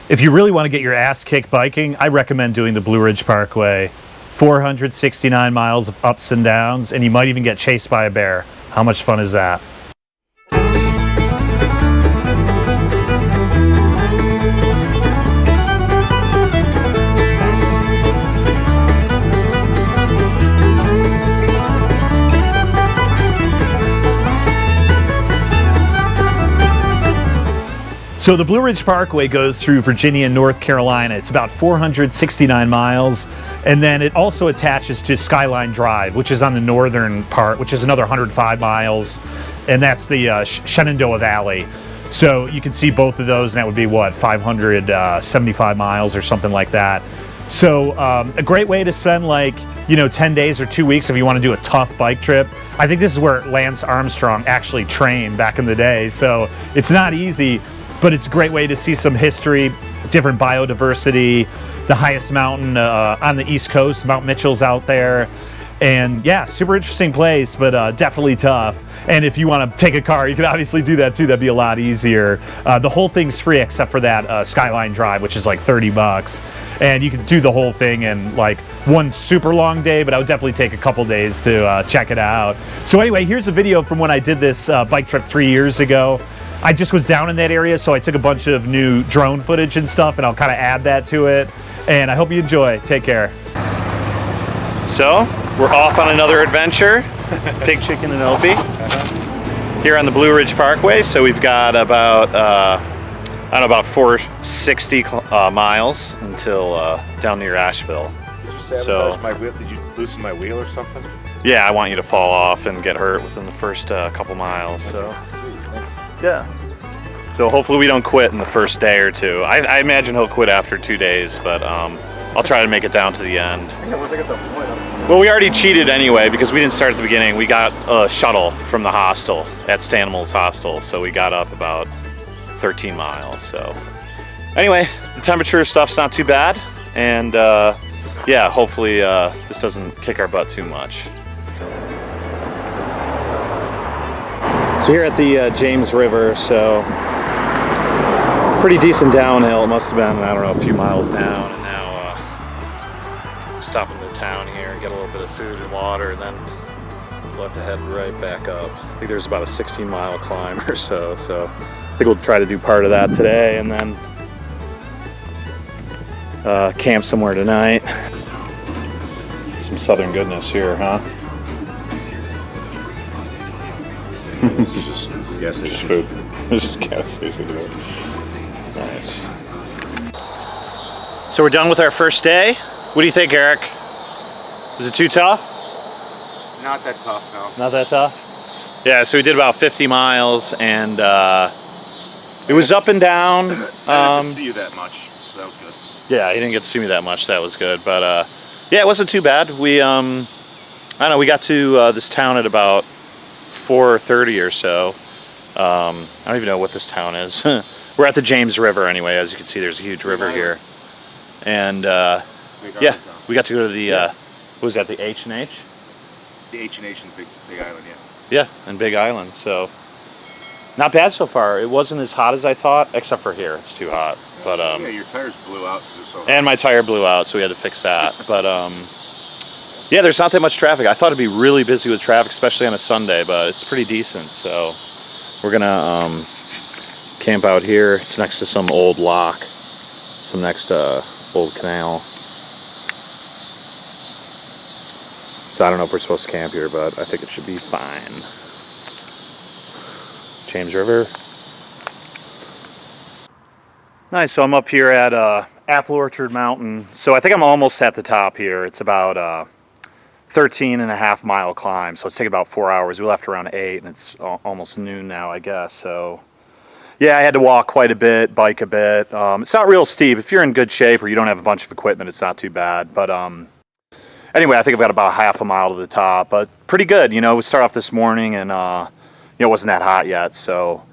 If you really want to get your ass kicked biking, I recommend doing the Blue Ridge Parkway. 469 miles of ups and downs, and you might even get chased by a bear. How much fun is that? So the Blue Ridge Parkway goes through Virginia and North Carolina. It's about 469 miles. And then it also attaches to Skyline Drive, which is on the northern part, which is another 105 miles. And that's the Shenandoah Valley. So you can see both of those, and that would be what, 575 miles or something like that. So a great way to spend 10 days or 2 weeks if you want to do a tough bike trip. I think this is where Lance Armstrong actually trained back in the day. So it's not easy, but it's a great way to see some history, different biodiversity, the highest mountain on the East Coast, Mount Mitchell's out there. And yeah, super interesting place, but definitely tough. And if you want to take a car, you can obviously do that too. That'd be a lot easier. The whole thing's free except for that Skyline Drive, which is like $30. And you can do the whole thing in like one super long day, but I would definitely take a couple days to check it out. So anyway, here's a video from when I did this bike trip 3 years ago. I just was down in that area, so I took a bunch of new drone footage and stuff, and I'll kind of add that to it. And I hope you enjoy. Take care. So, we're off on another adventure. Pig, chicken, and Opie. Here on the Blue Ridge Parkway. So we've got about, 460 miles until down near Asheville. Did you sabotage my wheel? Did you loosen my wheel or something? Yeah, I want you to fall off and get hurt within the first couple miles. So. Yeah. So hopefully we don't quit in the first day or two. I imagine he'll quit after 2 days, but I'll try to make it down to the end. Well, we already cheated anyway because we didn't start at the beginning. We got a shuttle from the hostel at Stanimals Hostel, so we got up about 13 miles. So anyway, the temperature stuff's not too bad, and yeah, hopefully this doesn't kick our butt too much. So here at the James River, so pretty decent downhill. It must have been, I don't know, a few miles down, and now stop in the town here and get a little bit of food and water, and then we'll have to head right back up. I think there's about a 16-mile climb or so, so I think we'll try to do part of that today, and then camp somewhere tonight. Some southern goodness here, huh? This is just gas station food. This is gas station food. Nice. So we're done with our first day. What do you think, Eric? Is it too tough? Not that tough, no. Not that tough? Yeah, so we did about 50 miles, and it was up and down. I didn't see you that much, so that was good. Yeah, he didn't get to see me that much. That was good, but yeah, it wasn't too bad. We I don't know. We got to this town at about 4:30 or so. I don't even know what this town is. We're at the James River anyway. As you can see, there's a huge river here. And yeah, we got to go to the, what was that, the H&H? The H&H in Big Island, yeah. Yeah, in Big Island. So, not bad so far. It wasn't as hot as I thought, except for here. It's too hot. But yeah, your tires blew out. So and my tire blew out, so we had to fix that. But yeah, there's not that much traffic. I thought it'd be really busy with traffic, especially on a Sunday, but it's pretty decent. So we're gonna camp out here. It's next to some old lock, some next old canal. So I don't know if we're supposed to camp here, but I think it should be fine. James River. Nice, so I'm up here at Apple Orchard Mountain. So I think I'm almost at the top here. It's about 13.5 mile climb, so it's taking about 4 hours. We left around 8, and it's almost noon now, I guess. So yeah, I had to walk quite a bit, bike a bit. It's not real steep. If you're in good shape or you don't have a bunch of equipment, it's not too bad. But anyway, I think I've got about half a mile to the top, but pretty good. You know, we started off this morning, and you know, it wasn't that hot yet, so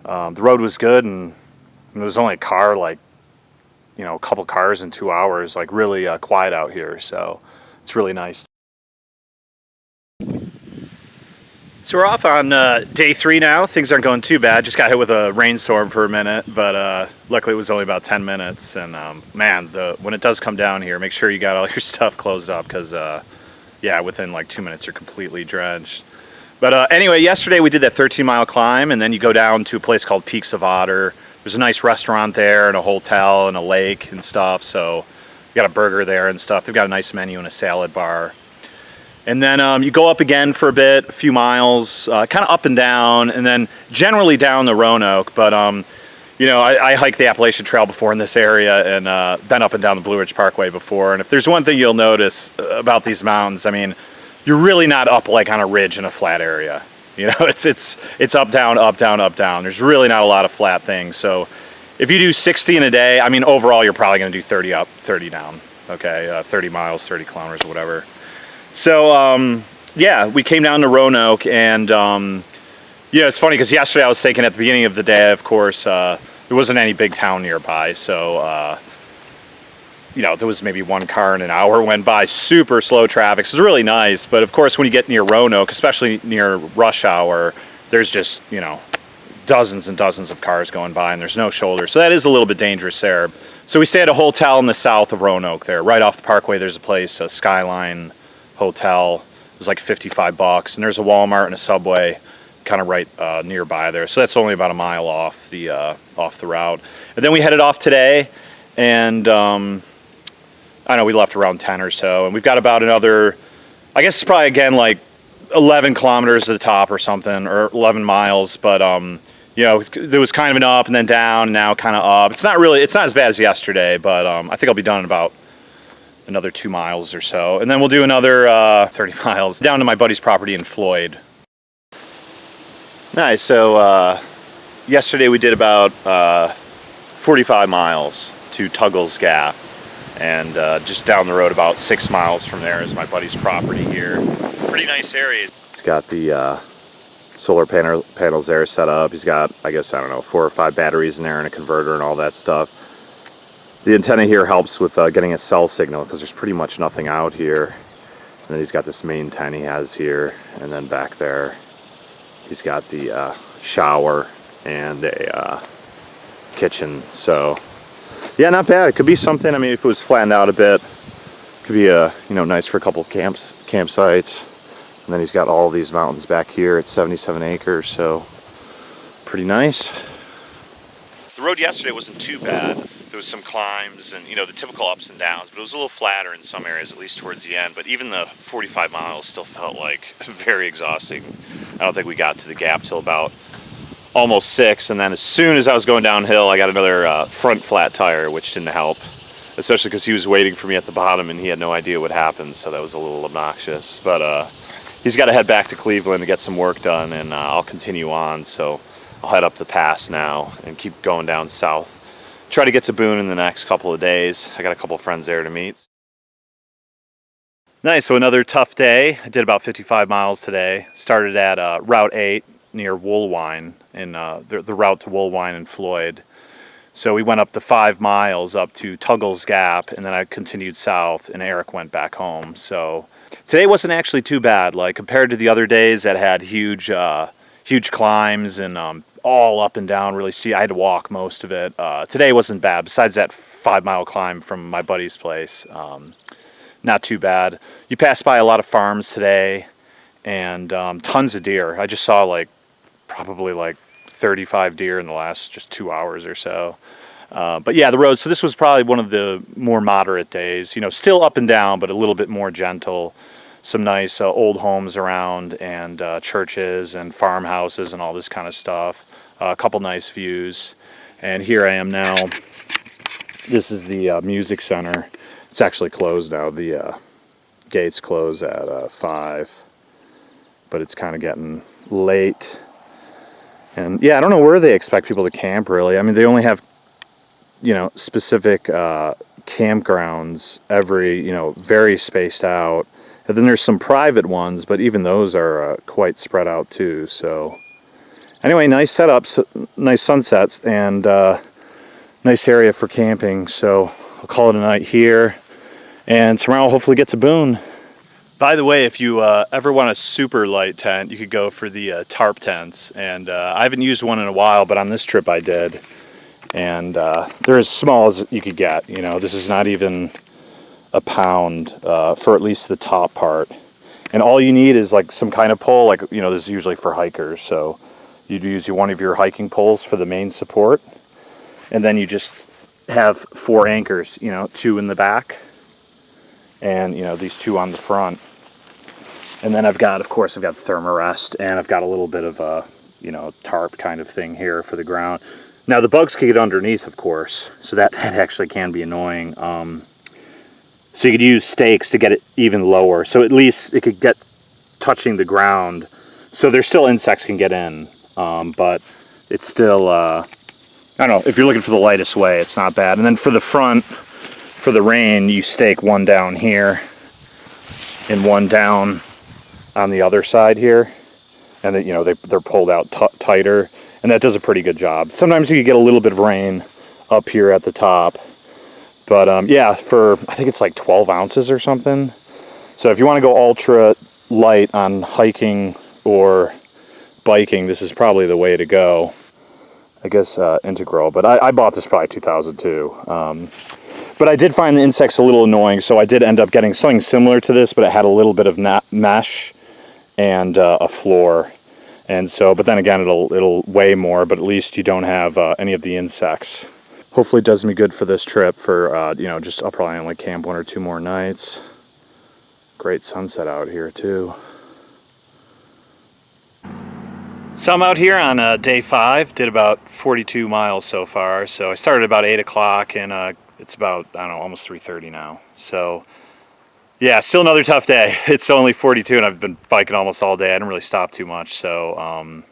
the road was good, and there was only a car, like, you know, a couple cars in 2 hours, like really quiet out here, so it's really nice. So we're off on day 3 now. Things aren't going too bad. Just got hit with a rainstorm for a minute, but luckily it was only about 10 minutes. And man, when it does come down here, make sure you got all your stuff closed up because, yeah, within like 2 minutes you're completely drenched. But anyway, yesterday we did that 13-mile climb, and then you go down to a place called Peaks of Otter. There's a nice restaurant there and a hotel and a lake and stuff. So you got a burger there and stuff. They've got a nice menu and a salad bar. And then you go up again for a bit, a few miles, kind of up and down, and then generally down the Roanoke. But, you know, I hiked the Appalachian Trail before in this area and been up and down the Blue Ridge Parkway before. And if there's one thing you'll notice about these mountains, I mean, you're really not up like on a ridge in a flat area. You know, it's up, down, up, down, up, down. There's really not a lot of flat things. So if you do 60 in a day, I mean, overall, you're probably going to do 30 up, 30 down, okay? 30 miles, 30 kilometers, whatever. So, yeah, we came down to Roanoke, and, yeah, it's funny because yesterday I was thinking at the beginning of the day, of course, there wasn't any big town nearby, so, you know, there was maybe one car in an hour went by, super slow traffic, so it was really nice, but of course when you get near Roanoke, especially near rush hour, there's just, you know, dozens and dozens of cars going by, and there's no shoulder, so that is a little bit dangerous there. So we stay at a hotel in the south of Roanoke there, right off the parkway. There's a place, a Skyline Hotel. It was like $55, and there's a Walmart and a Subway kind of right nearby there, so that's only about a mile off the route. And then we headed off today, and I know we left around 10 or so, and we've got about another, I guess it's probably again like 11 kilometers to the top or something, or 11 miles, but you know, there was kind of an up and then down and now kind of up. It's not as bad as yesterday, but I think I'll be done in about another 2 miles or so, and then we'll do another 30 miles down to my buddy's property in Floyd. Nice. So yesterday we did about 45 miles to Tuggles Gap, and just down the road about 6 miles from there is my buddy's property here. Pretty nice area. It's got the solar panels there set up. He's got, I guess, I don't know, 4 or 5 batteries in there and a converter and all that stuff. The antenna here helps with getting a cell signal because there's pretty much nothing out here. And then he's got this main tent he has here, and then back there he's got the shower and a kitchen. So yeah, not bad. It could be something. I mean, if it was flattened out a bit, it could be you know, nice for a couple of campsites. And then he's got all these mountains back here. It's 77 acres, so pretty nice. The road yesterday wasn't too bad. There was some climbs and, you know, the typical ups and downs, but it was a little flatter in some areas, at least towards the end. But even the 45 miles still felt like very exhausting. I don't think we got to the gap till about almost 6, and then as soon as I was going downhill, I got another front flat tire, which didn't help, especially because he was waiting for me at the bottom and he had no idea what happened, so that was a little obnoxious. But he's got to head back to Cleveland to get some work done, and I'll continue on, so I'll head up the pass now and keep going down south. Try to get to Boone in the next couple of days. I got a couple of friends there to meet. Nice, so another tough day. I did about 55 miles today. Started at Route 8 near Woolwine, in the route to Woolwine and Floyd. So we went up the 5 miles up to Tuggles Gap, and then I continued south, and Eric went back home. So today wasn't actually too bad, like compared to the other days that had huge climbs and all up and down, really steep. I had to walk most of it. Today wasn't bad, besides that 5-mile climb from my buddy's place. Not too bad. You pass by a lot of farms today, and tons of deer. I just saw probably 35 deer in the last just 2 hours or so. But yeah, the road, so this was probably one of the more moderate days, you know, still up and down, but a little bit more gentle. Some nice old homes around, and churches and farmhouses and all this kind of stuff. A couple nice views. And here I am now. This is the music center. It's actually closed now. The gates close at 5. But it's kind of getting late. And yeah, I don't know where they expect people to camp, really. I mean, they only have, you know, specific campgrounds every, you know, very spaced out. And then there's some private ones, but even those are quite spread out too. So anyway, nice setups, nice sunsets, and nice area for camping. So I'll call it a night here, and tomorrow I'll hopefully get to Boone. By the way, if you ever want a super light tent, you could go for the tarp tents. And I haven't used one in a while, but on this trip I did. And they're as small as you could get. You know, this is not even a pound for at least the top part. And all you need is like some kind of pole, like, you know, this is usually for hikers. So you'd use one of your hiking poles for the main support. And then you just have 4 anchors, you know, 2 in the back. And, you know, these 2 on the front. And then I've got, of course, I've got thermarest, and I've got a little bit of a, you know, tarp kind of thing here for the ground. Now the bugs can get underneath, of course, so that actually can be annoying. So you could use stakes to get it even lower, so at least it could get touching the ground. So there's still insects can get in, but it's still, I don't know, if you're looking for the lightest way, it's not bad. And then for the front, for the rain, you stake one down here and one down on the other side here, and then, you know, they're pulled out tighter, and that does a pretty good job. Sometimes you can get a little bit of rain up here at the top, but yeah, for I think it's like 12 ounces or something. So if you want to go ultra light on hiking or biking, this is probably the way to go. I guess integral, but I bought this probably 2002. But I did find the insects a little annoying, so I did end up getting something similar to this, but it had a little bit of mesh and a floor. And so, but then again, it'll weigh more, but at least you don't have any of the insects. Hopefully it does me good for this trip for, you know, just I'll probably only camp 1 or 2 more nights. Great sunset out here too. So I'm out here on day 5, did about 42 miles so far. So I started about 8 o'clock and it's about, I don't know, almost 3:30 now. So yeah, still another tough day. It's only 42 and I've been biking almost all day. I didn't really stop too much. So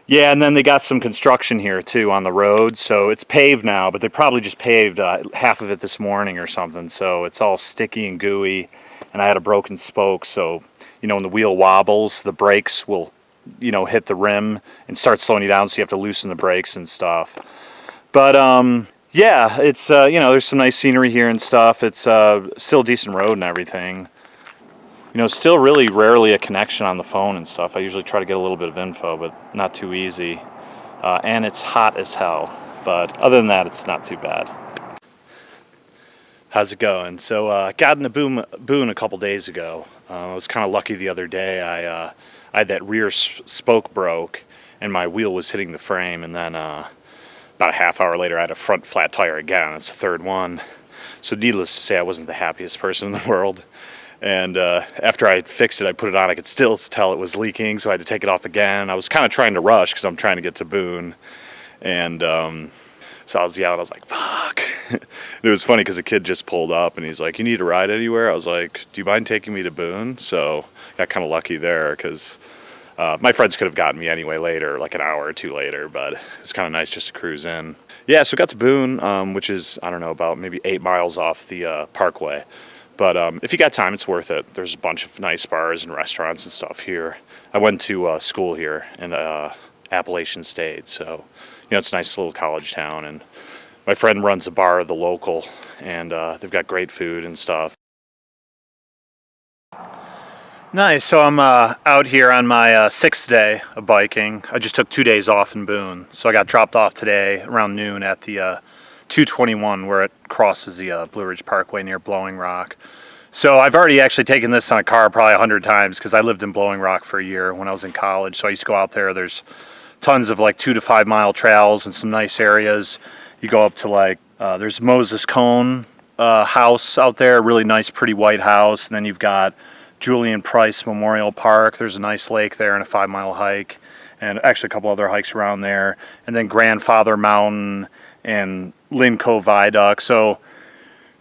yeah, and then they got some construction here too on the road. So it's paved now, but they probably just paved half of it this morning or something. So it's all sticky and gooey, and I had a broken spoke. So, you know, when the wheel wobbles, the brakes will, you know, hit the rim and start slowing you down, so you have to loosen the brakes and stuff. But yeah, it's you know, there's some nice scenery here and stuff. It's still a decent road and everything. You know, still really rarely a connection on the phone and stuff. I usually try to get a little bit of info, but not too easy. And it's hot as hell. But other than that, it's not too bad. How's it going? So I got into Boone a couple days ago. I was kind of lucky the other day. I had that rear spoke broke, and my wheel was hitting the frame, and then about a half hour later I had a front flat tire again. It's the 3rd one. So needless to say, I wasn't the happiest person in the world. And after I fixed it, I put it on, I could still tell it was leaking, so I had to take it off again. I was kind of trying to rush because I'm trying to get to Boone. And so I was yelling, I was like, fuck. It was funny because a kid just pulled up and he's like, you need a ride anywhere? I was like, do you mind taking me to Boone? So I got kind of lucky there because my friends could have gotten me anyway later, like an hour or 2 later, but it's kind of nice just to cruise in. Yeah, so we got to Boone, which is, I don't know, about maybe 8 miles off the Parkway. But if you got time, it's worth it. There's a bunch of nice bars and restaurants and stuff here. I went to school here in Appalachian State, so, you know, it's a nice little college town. And my friend runs a bar, the local, and they've got great food and stuff. Nice. So I'm out here on my 6th day of biking. I just took 2 days off in Boone. So I got dropped off today around noon at the 221 where it crosses the Blue Ridge Parkway near Blowing Rock. So I've already actually taken this on a car probably 100 times because I lived in Blowing Rock for a year when I was in college. So I used to go out there. There's tons of like 2 to 5 mile trails and some nice areas. You go up to like, there's Moses Cone house out there, really nice, pretty white house. And then you've got Julian Price Memorial Park. There's a nice lake there and a 5 mile hike. And actually a couple other hikes around there. And then Grandfather Mountain and Lynn Cove Viaduct. So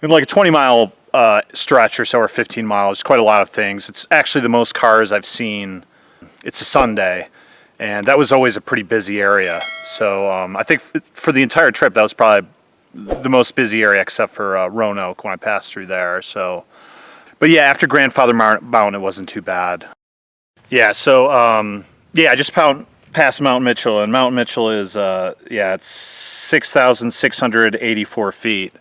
in like a 20 mile stretch or so, or 15 miles, quite a lot of things. It's actually the most cars I've seen. It's a Sunday, and that was always a pretty busy area. So I think for the entire trip, that was probably the most busy area except for Roanoke when I passed through there. So, but yeah, after Grandfather Mountain, it wasn't too bad. Yeah, so yeah, I just past Mount Mitchell, and Mount Mitchell is yeah, it's 6,684 feet.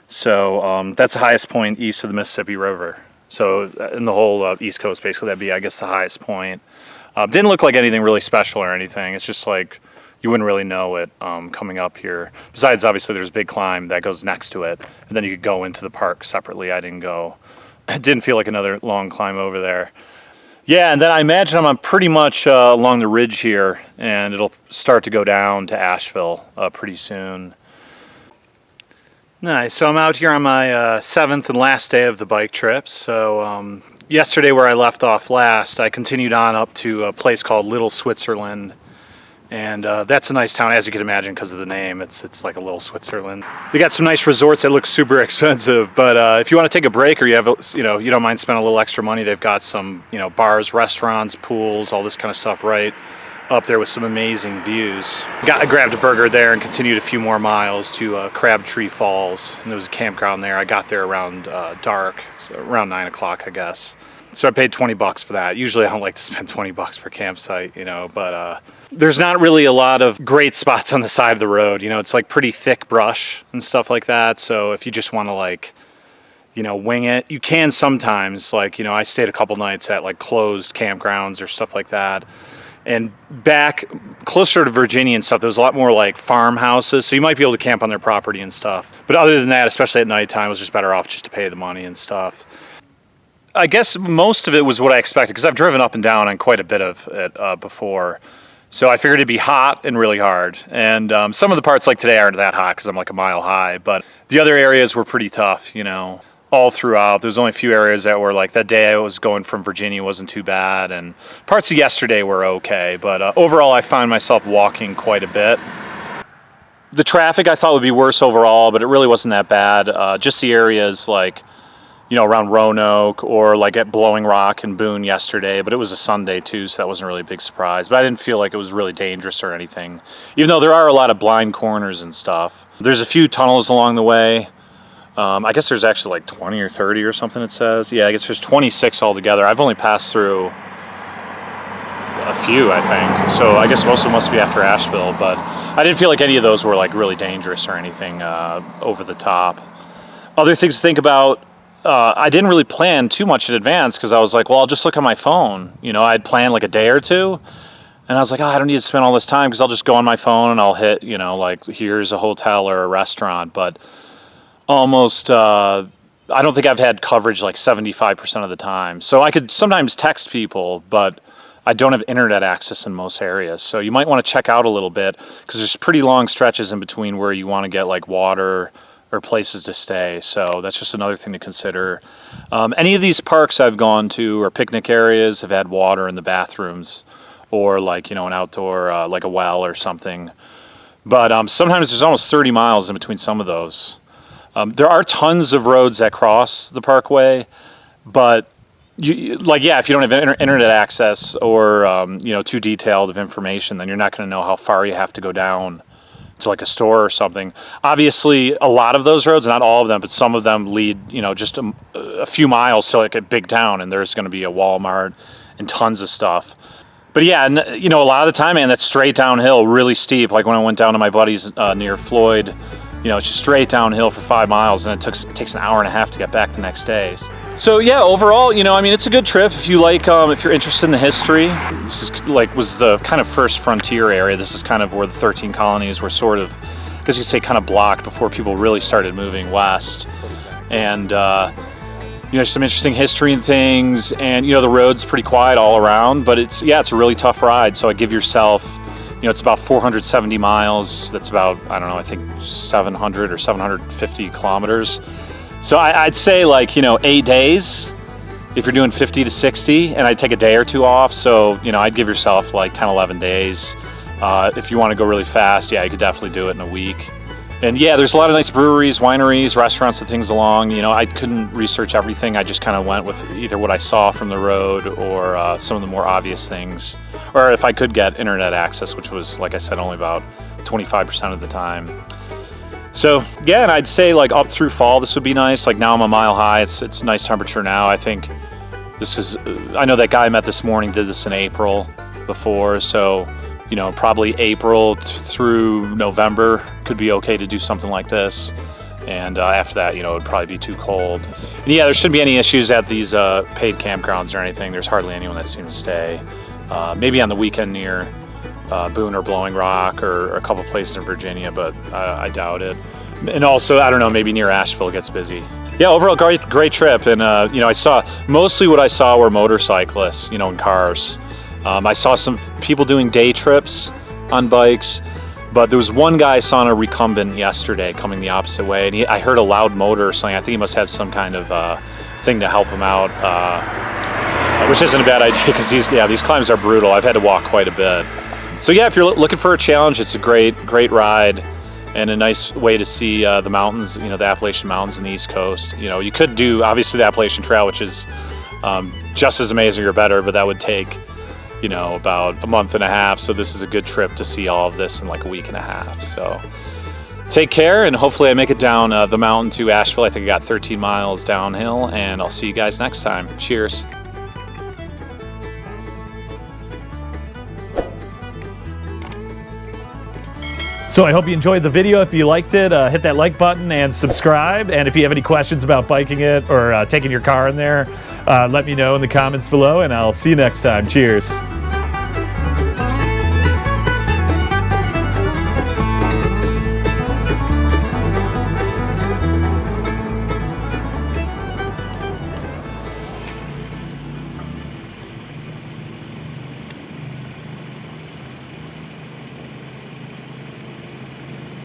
So that's the highest point east of the Mississippi River. So in the whole East Coast, basically, that'd be, I guess, the highest point. Didn't look like anything really special or anything. It's just like you wouldn't really know it coming up here. Besides, obviously, there's a big climb that goes next to it, and then you could go into the park separately. I didn't go. It didn't feel like another long climb over there. Yeah, and then I imagine I'm pretty much along the ridge here, and it'll start to go down to Asheville pretty soon. Nice. So I'm out here on my seventh and last day of the bike trip. So yesterday, where I left off last, I continued on up to a place called Little Switzerland. And that's a nice town, as you can imagine, because of the name. It's like a little Switzerland. They got some nice resorts that look super expensive, but if you want to take a break or you have, you don't mind spending a little extra money, they've got some, bars, restaurants, pools, all this kind of stuff right up there with some amazing views. I grabbed a burger there and continued a few more miles to Crabtree Falls, and there was a campground there. I got there around dark, so around 9 o'clock, I guess. So I paid $20 for that. Usually I don't like to spend $20 for a campsite, but there's not really a lot of great spots on the side of the road. It's like pretty thick brush and stuff like that. So if you just want to wing it, you can sometimes. I stayed a couple nights at closed campgrounds or stuff like that. And back closer to Virginia and stuff, there was a lot more farmhouses, so you might be able to camp on their property and stuff. But other than that, especially at nighttime, it was just better off just to pay the money and stuff. I guess most of it was what I expected, because I've driven up and down on quite a bit of it before. So I figured it'd be hot and really hard. And some of the parts today aren't that hot because I'm a mile high, but the other areas were pretty tough, all throughout. There's only a few areas that were that day I was going from Virginia wasn't too bad, and parts of yesterday were okay, but overall I found myself walking quite a bit. The traffic I thought would be worse overall, but it really wasn't that bad. Just the areas around Roanoke or at Blowing Rock and Boone yesterday, but it was a Sunday too, so that wasn't really a big surprise. But I didn't feel like it was really dangerous or anything, even though there are a lot of blind corners and stuff. There's a few tunnels along the way. I guess there's actually 20 or 30 or something it says. Yeah, I guess there's 26 altogether. I've only passed through a few, I think. So I guess most of them must be after Asheville, but I didn't feel like any of those were really dangerous or anything over the top. Other things to think about, I didn't really plan too much in advance because I was well, I'll just look at my phone. I'd planned a day or two, and I was I don't need to spend all this time because I'll just go on my phone and I'll hit, here's a hotel or a restaurant, but almost I don't think I've had coverage 75% of the time. So I could sometimes text people, but I don't have internet access in most areas. So you might want to check out a little bit because there's pretty long stretches in between where you want to get water or places to stay. So that's just another thing to consider. Any of these parks I've gone to or picnic areas have had water in the bathrooms or an outdoor a well or something. But sometimes there's almost 30 miles in between some of those. There are tons of roads that cross the parkway, but if you don't have internet access or too detailed of information, then you're not going to know how far you have to go down to a store or something. Obviously, a lot of those roads, not all of them, but some of them lead just a few miles to a big town, and there's going to be a Walmart and tons of stuff. But yeah, a lot of the time, man, that's straight downhill, really steep. When I went down to my buddy's near Floyd. It's just straight downhill for 5 miles, and it takes an hour and a half to get back the next day. So yeah, overall, it's a good trip if you if you're interested in the history. This is was the kind of first frontier area. This is kind of where the 13 colonies were sort of, I guess you could say, kind of blocked before people really started moving west. And some interesting history and things, and the road's pretty quiet all around, but it's a really tough ride. So I give yourself. It's about 470 miles. That's about, I think 700 or 750 kilometers. So I'd say 8 days if you're doing 50 to 60, and I'd take a day or two off. So, I'd give yourself 10, 11 days. If you want to go really fast, you could definitely do it in a week. And yeah, there's a lot of nice breweries, wineries, restaurants and things along. I couldn't research everything. I just kind of went with either what I saw from the road or some of the more obvious things. Or if I could get internet access, which was, like I said, only about 25% of the time. So yeah, and I'd say up through fall, this would be nice. Now I'm a mile high. It's nice temperature now. I think this is, I know that guy I met this morning did this in April before. So, probably April through November could be okay to do something like this. And after that, it would probably be too cold. And yeah, there shouldn't be any issues at these paid campgrounds or anything. There's hardly anyone that seems to stay. Maybe on the weekend near Boone or Blowing Rock or a couple places in Virginia, but I doubt it. And also, I don't know, maybe near Asheville it gets busy. Yeah, overall great trip. And I saw, mostly what I saw were motorcyclists, in cars. I saw some people doing day trips on bikes. But there was one guy I saw on a recumbent yesterday coming the opposite way, and I heard a loud motor or something. I think he must have some kind of thing to help him out, which isn't a bad idea because these climbs are brutal. I've had to walk quite a bit. So yeah, if you're looking for a challenge, it's a great ride and a nice way to see the mountains, the Appalachian Mountains and the East Coast. You could do obviously the Appalachian Trail, which is just as amazing or better, but that would take about a month and a half. So this is a good trip to see all of this in like a week and a half. So take care, and hopefully I make it down the mountain to Asheville. I think I got 13 miles downhill, and I'll see you guys next time. Cheers. So I hope you enjoyed the video. If you liked it, hit that like button and subscribe. And if you have any questions about biking it or taking your car in there, let me know in the comments below, and I'll see you next time. Cheers.